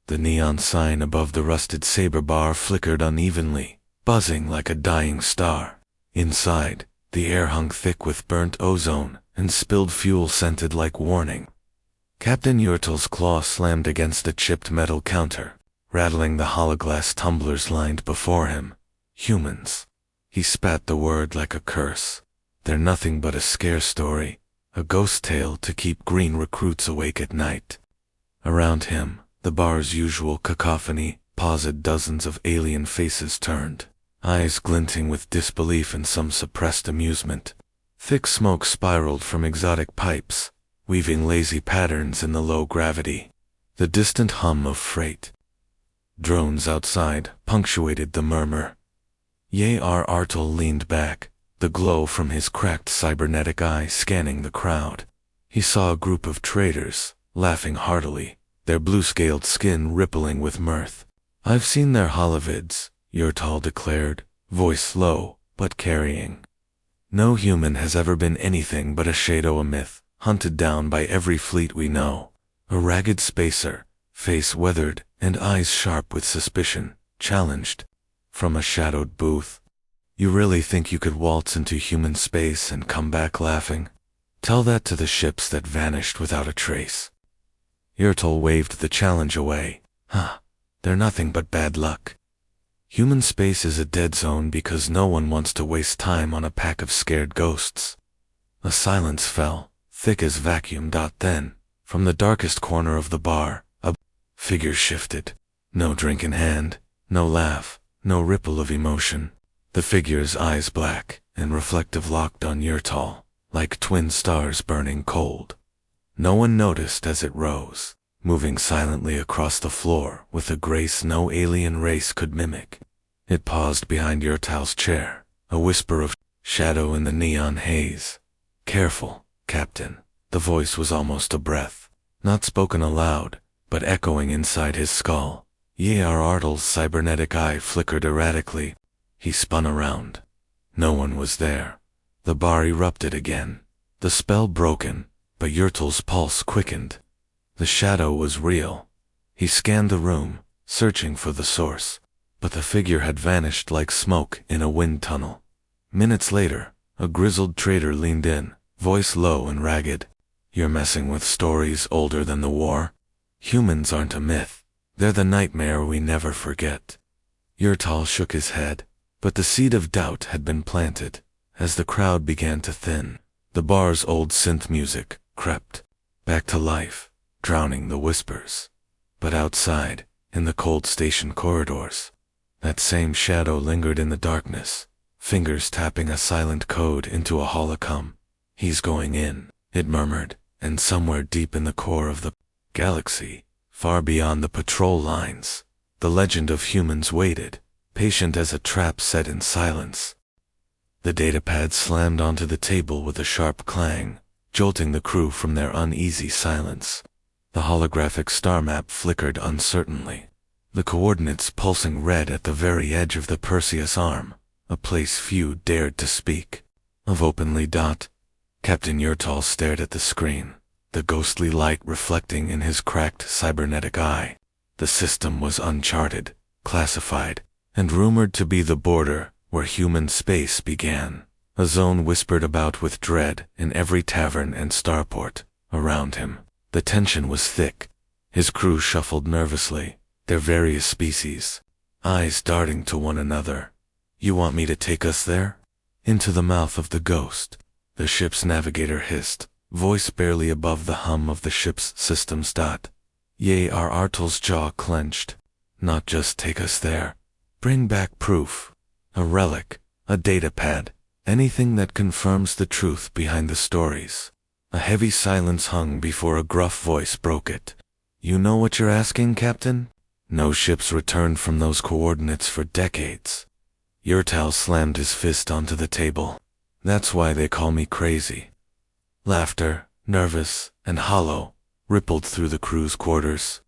The neon sign above the rusted saber bar flickered unevenly, buzzing like a dying star. Inside, the air hung thick with burnt ozone, and spilled fuel scented like warning. Captain Yurtle's claw slammed against the chipped metal counter, rattling the hologlass tumblers lined before him. Humans. He spat the word like a curse. They're nothing but a scare story, a ghost tale to keep green recruits awake at night. Around him, the bar's usual cacophony, paused dozens of alien faces turned, eyes glinting with disbelief and some suppressed amusement. Thick smoke spiraled from exotic pipes, weaving lazy patterns in the low gravity. The distant hum of freight drones outside punctuated the murmur. Artle leaned back, the glow from his cracked cybernetic eye scanning the crowd. He saw a group of traders, laughing heartily, their blue-scaled skin rippling with mirth. "I've seen their holovids," Yurtal declared, voice low, but carrying. "No human has ever been anything but a shadow, a myth, hunted down by every fleet we know. A ragged spacer, face weathered and eyes sharp with suspicion, challenged. From a shadowed booth. You really think you could waltz into human space and come back laughing? Tell that to the ships that vanished without a trace." Yurtle waved the challenge away. They're nothing but bad luck. Human space is a dead zone because no one wants to waste time on a pack of scared ghosts. A silence fell, thick as vacuum. Then, from the darkest corner of the bar, a figure shifted. No drink in hand, no laugh, no ripple of emotion. The figure's eyes black and reflective locked on Yurtal, like twin stars burning cold. No one noticed as it rose, moving silently across the floor with a grace no alien race could mimic. It paused behind Yurtal's chair, a whisper of shadow in the neon haze. "Careful, Captain." The voice was almost a breath, not spoken aloud, but echoing inside his skull. Artle's cybernetic eye flickered erratically. He spun around. No one was there. The bar erupted again, the spell broken, but Yurtle's pulse quickened. The shadow was real. He scanned the room, searching for the source, but the figure had vanished like smoke in a wind tunnel. Minutes later, a grizzled trader leaned in, voice low and ragged. "You're messing with stories older than the war. Humans aren't a myth. They're the nightmare we never forget." Yurtal shook his head, but the seed of doubt had been planted. As the crowd began to thin, the bar's old synth music crept back to life, drowning the whispers. But outside, in the cold station corridors, that same shadow lingered in the darkness, fingers tapping a silent code into a holocom. "He's going in," it murmured, and somewhere deep in the core of the galaxy, far beyond the patrol lines, the legend of humans waited, patient as a trap set in silence. The datapad slammed onto the table with a sharp clang, jolting the crew from their uneasy silence. The holographic star map flickered uncertainly, the coordinates pulsing red at the very edge of the Perseus arm, a place few dared to speak of openly. Captain Yurtal stared at the screen, the ghostly light reflecting in his cracked cybernetic eye. The system was uncharted, classified, and rumored to be the border where human space began. A zone whispered about with dread in every tavern and starport around him. The tension was thick. His crew shuffled nervously, their various species, eyes darting to one another. "You want me to take us there?" Into the mouth of the ghost, the ship's navigator hissed, voice barely above the hum of the ship's systems. Artle's jaw clenched. "Not just take us there. Bring back proof. A relic, a datapad, anything that confirms the truth behind the stories." A heavy silence hung before a gruff voice broke it. "You know what you're asking, Captain? No ships returned from those coordinates for decades." Yurtal slammed his fist onto the table. "That's why they call me crazy." Laughter, nervous and hollow, rippled through the crew's quarters.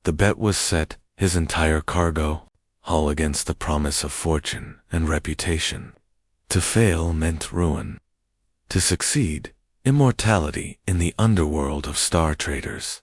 The bet was set, his entire cargo, hull against the promise of fortune and reputation. To fail meant ruin. To succeed, immortality in the underworld of star traders.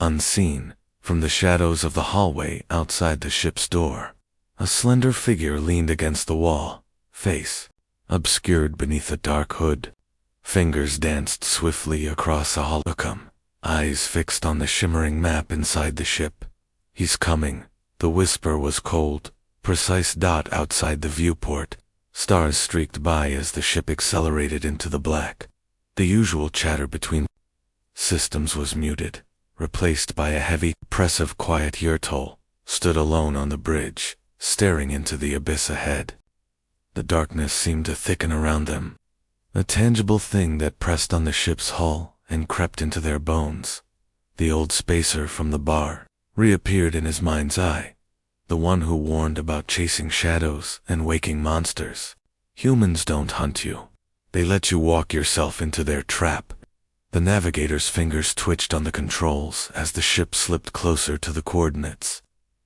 Unseen, From the shadows of the hallway outside the ship's door, a slender figure leaned against the wall, face obscured beneath a dark hood. Fingers danced swiftly across a hologram, eyes fixed on the shimmering map inside the ship. "He's coming." The whisper was cold, precise. Outside the viewport, stars streaked by as the ship accelerated into the black. The usual chatter between systems was muted, replaced by a heavy, oppressive quiet. Yurtol stood alone on the bridge, staring into the abyss ahead. The darkness seemed to thicken around them, a tangible thing that pressed on the ship's hull and crept into their bones. The old spacer from the bar reappeared in his mind's eye, the one who warned about chasing shadows and waking monsters. "Humans don't hunt you. They let you walk yourself into their trap." The navigator's fingers twitched on the controls as the ship slipped closer to the coordinates.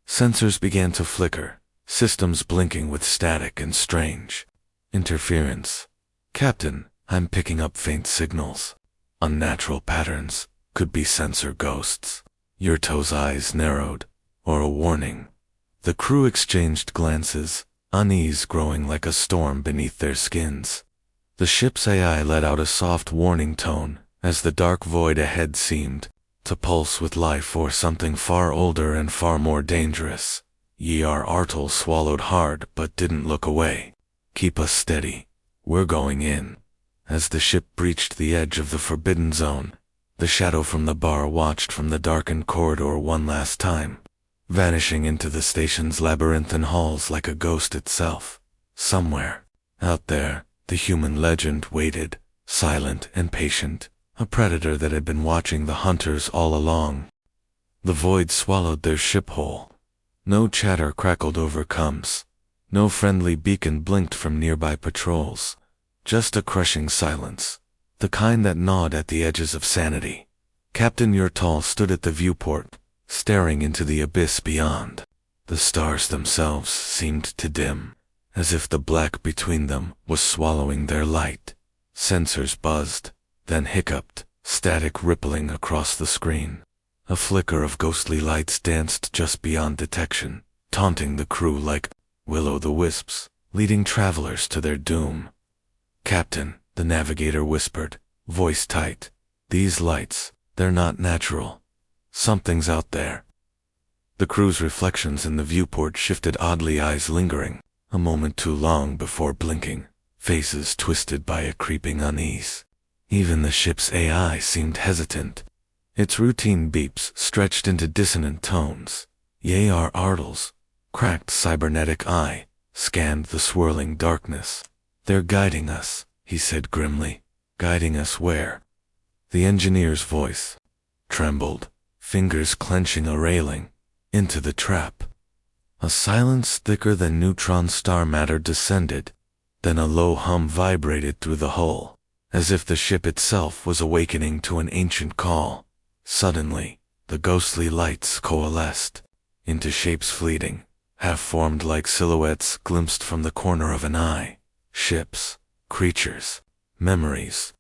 Sensors began to flicker, systems blinking with static and strange interference. "Captain, I'm picking up faint signals. Unnatural patterns. Could be sensor ghosts." Yurto's eyes narrowed. "Or a warning." The crew exchanged glances, unease growing like a storm beneath their skins. The ship's AI let out a soft warning tone as the dark void ahead seemed to pulse with life or something far older and far more dangerous. Artel swallowed hard but didn't look away. "Keep us steady. We're going in." As the ship breached the edge of the forbidden zone, the shadow from the bar watched from the darkened corridor one last time, vanishing into the station's labyrinthine halls like a ghost itself. Somewhere out there, the human legend waited, silent and patient, a predator that had been watching the hunters all along. The void swallowed their ship whole. No chatter crackled over comms. No friendly beacon blinked from nearby patrols. Just a crushing silence, the kind that gnawed at the edges of sanity. Captain Yurtol stood at the viewport, staring into the abyss beyond. The stars themselves seemed to dim, as if the black between them was swallowing their light. Sensors buzzed, then hiccuped, static rippling across the screen. A flicker of ghostly lights danced just beyond detection, taunting the crew like will-o'-the-wisps, leading travelers to their doom. "Captain," the navigator whispered, voice tight. "These lights, they're not natural. Something's out there." The crew's reflections in the viewport shifted oddly, eyes lingering, a moment too long before blinking, faces twisted by a creeping unease. Even the ship's AI seemed hesitant. Its routine beeps stretched into dissonant tones. Artel's cracked cybernetic eye scanned the swirling darkness. "They're guiding us," he said grimly. "Guiding us where?" The engineer's voice trembled, fingers clenching a railing. "Into the trap." A silence thicker than neutron star matter descended, then a low hum vibrated through the hull, as if the ship itself was awakening to an ancient call. Suddenly, the ghostly lights coalesced into shapes fleeting, half-formed like silhouettes glimpsed from the corner of an eye. Ships, creatures, memories.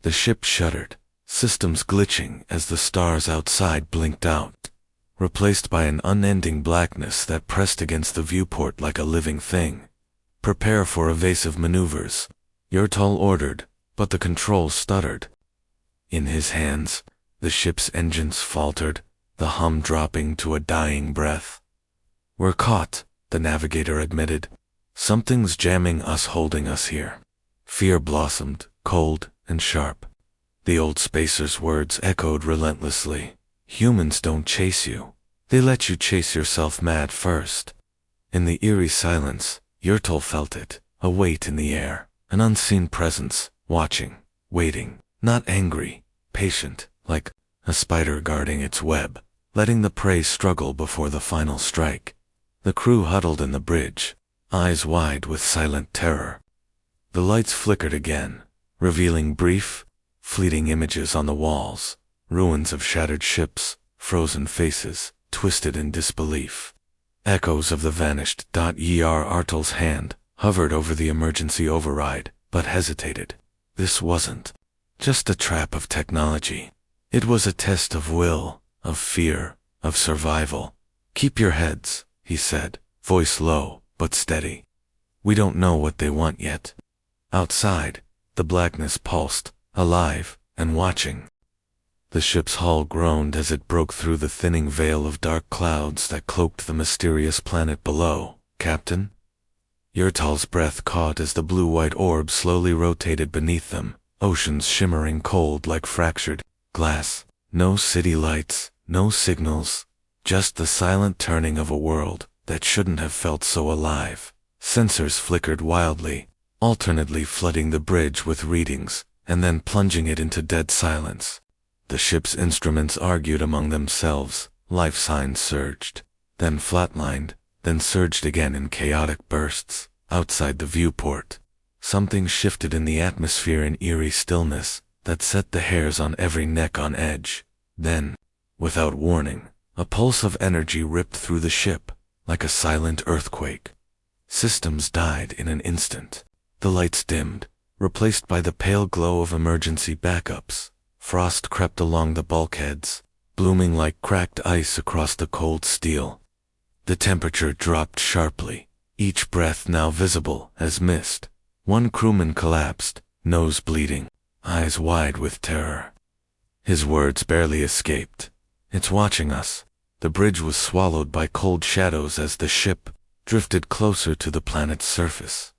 The ship shuddered, systems glitching as the stars outside blinked out, replaced by an unending blackness that pressed against the viewport like a living thing. "Prepare for evasive maneuvers," Yurtol ordered, but the controls stuttered. In his hands, the ship's engines faltered, the hum dropping to a dying breath. "We're caught," the navigator admitted. "Something's jamming us, holding us here." Fear blossomed, cold and sharp. The old spacer's words echoed relentlessly. "Humans don't chase you. They let you chase yourself mad first." In the eerie silence, Yurtol felt it, a weight in the air, an unseen presence, watching, waiting, not angry, patient, like a spider guarding its web, letting the prey struggle before the final strike. The crew huddled in the bridge, eyes wide with silent terror. The lights flickered again, revealing brief, fleeting images on the walls, ruins of shattered ships, frozen faces, twisted in disbelief. Echoes of the vanished. Artel's hand hovered over the emergency override, but hesitated. This wasn't just a trap of technology. It was a test of will, of fear, of survival. "Keep your heads," he said, voice low but steady. "We don't know what they want yet." Outside, the blackness pulsed, alive and watching. The ship's hull groaned as it broke through the thinning veil of dark clouds that cloaked the mysterious planet below. "Captain?" Yurtal's breath caught as the blue-white orb slowly rotated beneath them, oceans shimmering cold like fractured glass. No city lights, no signals, just the silent turning of a world that shouldn't have felt so alive. Sensors flickered wildly, alternately flooding the bridge with readings, and then plunging it into dead silence. The ship's instruments argued among themselves, life signs surged, then flatlined, then surged again in chaotic bursts. Outside the viewport, something shifted in the atmosphere in eerie stillness that set the hairs on every neck on edge. Then, without warning, a pulse of energy ripped through the ship, like a silent earthquake. Systems died in an instant. The lights dimmed, replaced by the pale glow of emergency backups. Frost crept along the bulkheads, blooming like cracked ice across the cold steel. The temperature dropped sharply, each breath now visible as mist. One crewman collapsed, nose bleeding, eyes wide with terror. His words barely escaped. "It's watching us." The bridge was swallowed by cold shadows as the ship drifted closer to the planet's surface.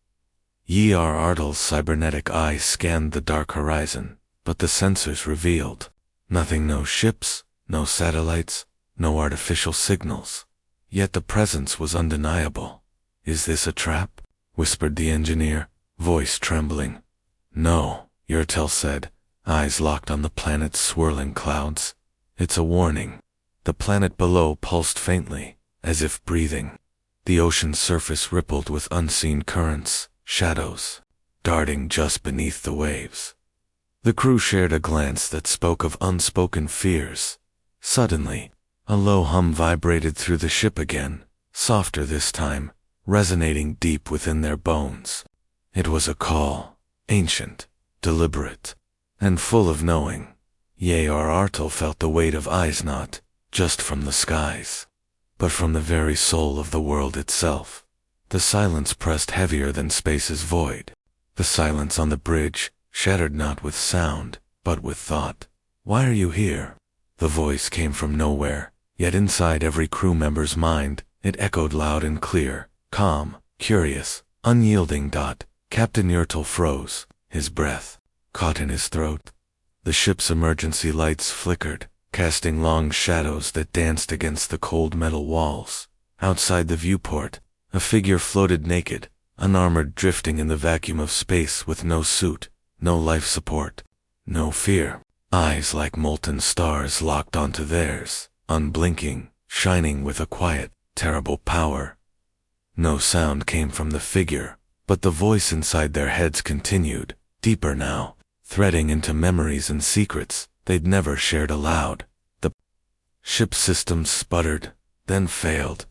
Artel's cybernetic eye scanned the dark horizon, but the sensors revealed nothing. No ships, no satellites, no artificial signals. Yet the presence was undeniable. "Is this a trap?" whispered the engineer, voice trembling. "No," Yurtel said, eyes locked on the planet's swirling clouds. "It's a warning." The planet below pulsed faintly, as if breathing. The ocean's surface rippled with unseen currents, shadows, darting just beneath the waves. The crew shared a glance that spoke of unspoken fears. Suddenly, a low hum vibrated through the ship again, softer this time, resonating deep within their bones. It was a call, ancient, deliberate, and full of knowing. Artel felt the weight of eyes not just from the skies, but from the very soul of the world itself. The silence pressed heavier than space's void. The silence on the bridge, shattered not with sound, but with thought. "Why are you here?" The voice came from nowhere, yet inside every crew member's mind, it echoed loud and clear, calm, curious, unyielding. Captain Yurtel froze, his breath caught in his throat. The ship's emergency lights flickered, casting long shadows that danced against the cold metal walls. Outside the viewport, a figure floated naked, unarmored, drifting in the vacuum of space with no suit, no life support, no fear. Eyes like molten stars locked onto theirs, unblinking, shining with a quiet, terrible power. No sound came from the figure, but the voice inside their heads continued, deeper now, threading into memories and secrets they'd never shared aloud. The ship's systems sputtered, then failed,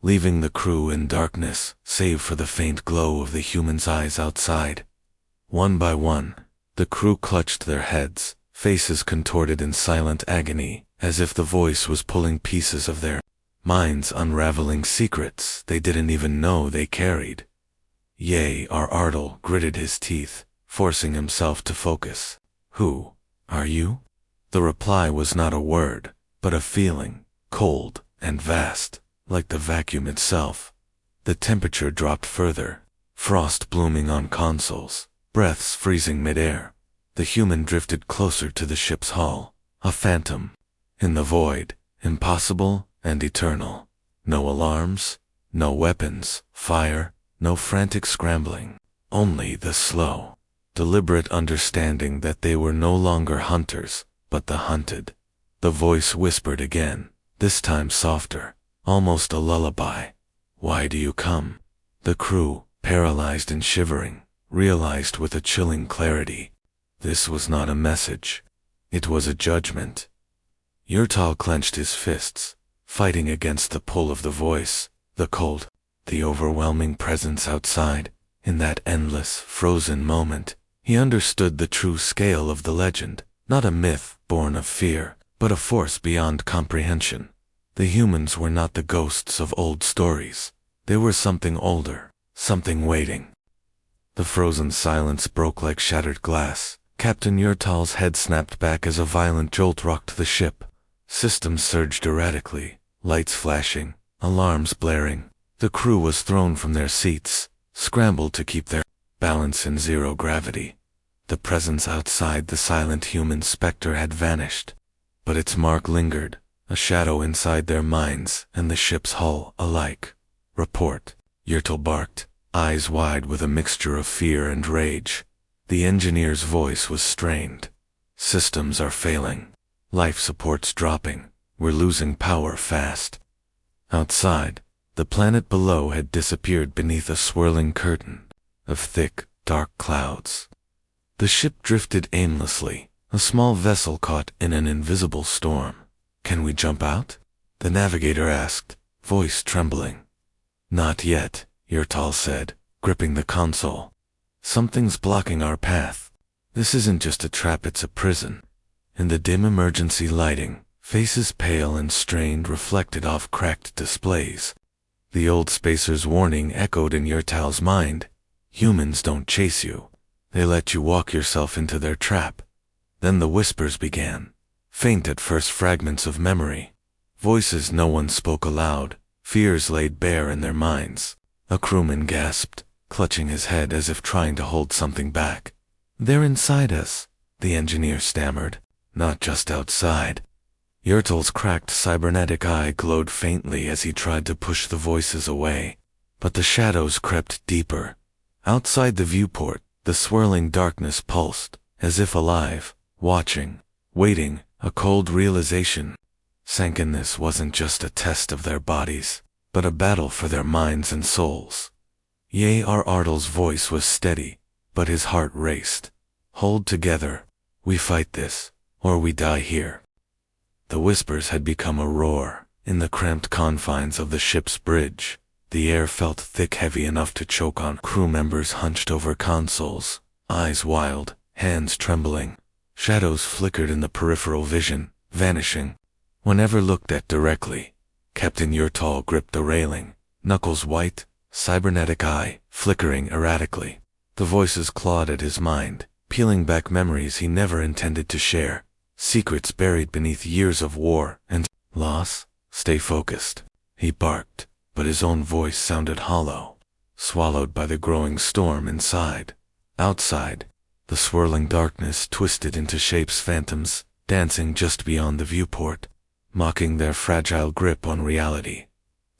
leaving the crew in darkness, save for the faint glow of the humans' eyes outside. One by one, the crew clutched their heads, faces contorted in silent agony, as if the voice was pulling pieces of their minds, unraveling secrets they didn't even know they carried. Artel gritted his teeth, forcing himself to focus. "Who are you?" The reply was not a word, but a feeling, cold and vast, like the vacuum itself. The temperature dropped further, frost blooming on consoles, breaths freezing midair. The human drifted closer to the ship's hull, a phantom, in the void, impossible and eternal. No alarms, no weapons, fire, no frantic scrambling, only the slow, deliberate understanding that they were no longer hunters, but the hunted. The voice whispered again, this time softer, almost a lullaby. "Why do you come?" The crew, paralyzed and shivering, realized with a chilling clarity. This was not a message. It was a judgment. Yurtal clenched his fists, fighting against the pull of the voice, the cold, the overwhelming presence outside. In that endless, frozen moment, he understood the true scale of the legend, not a myth born of fear, but a force beyond comprehension. The humans were not the ghosts of old stories. They were something older, something waiting. The frozen silence broke like shattered glass. Captain Yurtal's head snapped back as a violent jolt rocked the ship. Systems surged erratically, lights flashing, alarms blaring. The crew was thrown from their seats, scrambled to keep their balance in zero gravity. The presence outside the silent human specter had vanished, but its mark lingered, a shadow inside their minds and the ship's hull alike. Report, Yurtal barked, eyes wide with a mixture of fear and rage. The engineer's voice was strained. Systems are failing. Life support's dropping. We're losing power fast. Outside, the planet below had disappeared beneath a swirling curtain of thick, dark clouds. The ship drifted aimlessly, a small vessel caught in an invisible storm. Can we jump out? The navigator asked, voice trembling. Not yet, Yurtal said, gripping the console. Something's blocking our path. This isn't just a trap, it's a prison. In the dim emergency lighting, faces pale and strained reflected off cracked displays. The old spacer's warning echoed in Yurtal's mind. Humans don't chase you. They let you walk yourself into their trap. Then the whispers began. Faint at first fragments of memory. Voices no one spoke aloud, fears laid bare in their minds. A crewman gasped, clutching his head as if trying to hold something back. They're inside us, the engineer stammered. Not just outside. Yurtal's cracked cybernetic eye glowed faintly as he tried to push the voices away. But the shadows crept deeper. Outside the viewport, the swirling darkness pulsed, as if alive, watching, waiting. A cold realization sank in. This wasn't just a test of their bodies, but a battle for their minds and souls. Ardal's voice was steady, but his heart raced. Hold together. We fight this, or we die here. The whispers had become a roar. In the cramped confines of the ship's bridge, the air felt thick, heavy enough to choke on. Crew members hunched over consoles, eyes wild, hands trembling. Shadows flickered in the peripheral vision, vanishing. Whenever looked at directly, Captain Yurtal gripped the railing, knuckles white, cybernetic eye flickering erratically. The voices clawed at his mind, peeling back memories he never intended to share, secrets buried beneath years of war and loss. Stay focused, he barked, but his own voice sounded hollow, swallowed by the growing storm inside. Outside, the swirling darkness twisted into shapes, phantoms, dancing just beyond the viewport, mocking their fragile grip on reality.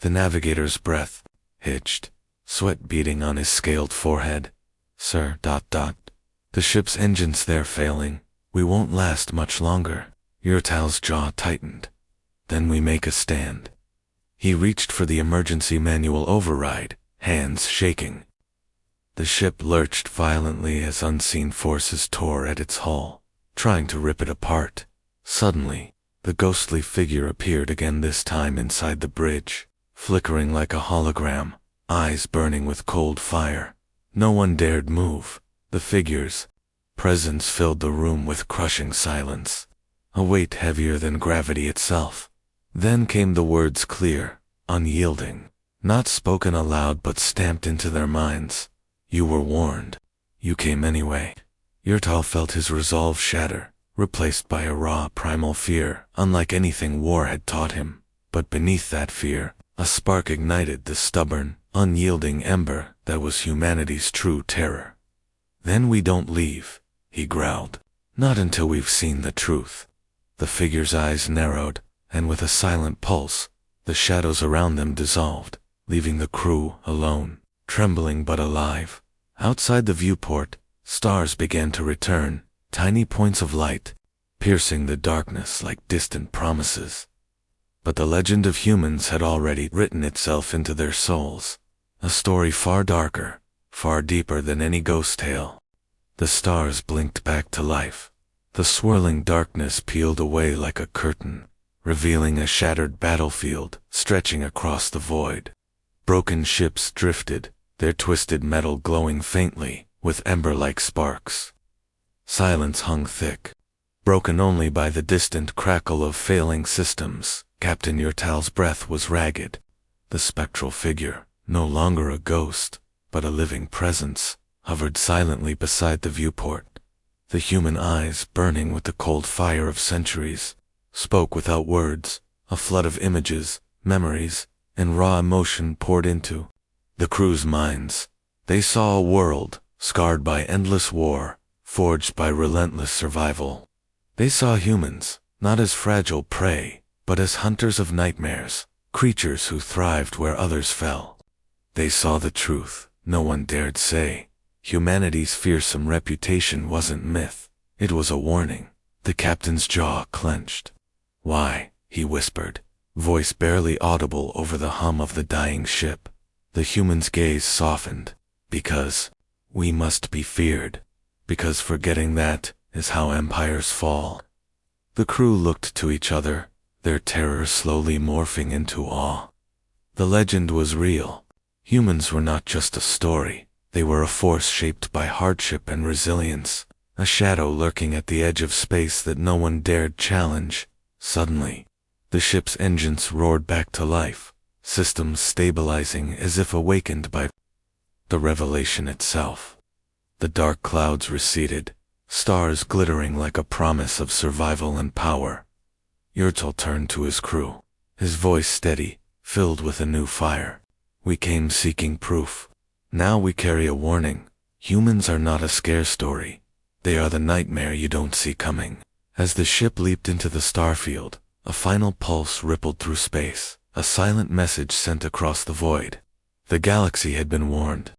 The navigator's breath hitched, sweat beading on his scaled forehead. Sir, the ship's engines, they're failing. We won't last much longer. Yurtal's jaw tightened. Then we make a stand. He reached for the emergency manual override, hands shaking. The ship lurched violently as unseen forces tore at its hull, trying to rip it apart. Suddenly, the ghostly figure appeared again, this time inside the bridge, flickering like a hologram, eyes burning with cold fire. No one dared move. The figure's presence filled the room with crushing silence, a weight heavier than gravity itself. Then came the words, clear, unyielding, not spoken aloud but stamped into their minds. You were warned. You came anyway. Yurtal felt his resolve shatter, replaced by a raw, primal fear, unlike anything war had taught him. But beneath that fear, a spark ignited the stubborn, unyielding ember that was humanity's true terror. Then we don't leave, he growled. Not until we've seen the truth. The figure's eyes narrowed, and with a silent pulse, the shadows around them dissolved, leaving the crew alone, trembling but alive. Outside the viewport, stars began to return, tiny points of light, piercing the darkness like distant promises. But the legend of humans had already written itself into their souls, a story far darker, far deeper than any ghost tale. The stars blinked back to life. The swirling darkness peeled away like a curtain, revealing a shattered battlefield stretching across the void. Broken ships drifted, their twisted metal glowing faintly with ember-like sparks. Silence hung thick, broken only by the distant crackle of failing systems. Captain Yurtal's breath was ragged. The spectral figure, no longer a ghost, but a living presence, hovered silently beside the viewport. The human eyes, burning with the cold fire of centuries, spoke without words. A flood of images, memories, and raw emotion poured into the crew's minds. They saw a world, scarred by endless war, forged by relentless survival. They saw humans, not as fragile prey, but as hunters of nightmares, creatures who thrived where others fell. They saw the truth no one dared say. Humanity's fearsome reputation wasn't myth, it was a warning. The captain's jaw clenched. "Why?" he whispered, voice barely audible over the hum of the dying ship. The human's gaze softened. "Because we must be feared. Because forgetting that is how empires fall." The crew looked to each other, their terror slowly morphing into awe. The legend was real. Humans were not just a story, they were a force shaped by hardship and resilience, a shadow lurking at the edge of space that no one dared challenge. Suddenly, the ship's engines roared back to life, systems stabilizing as if awakened by the revelation itself. The dark clouds receded, stars glittering like a promise of survival and power. Yurtal turned to his crew, his voice steady, filled with a new fire. "We came seeking proof. Now we carry a warning. Humans are not a scare story. They are the nightmare you don't see coming." As the ship leaped into the starfield, a final pulse rippled through space, a silent message sent across the void. The galaxy had been warned.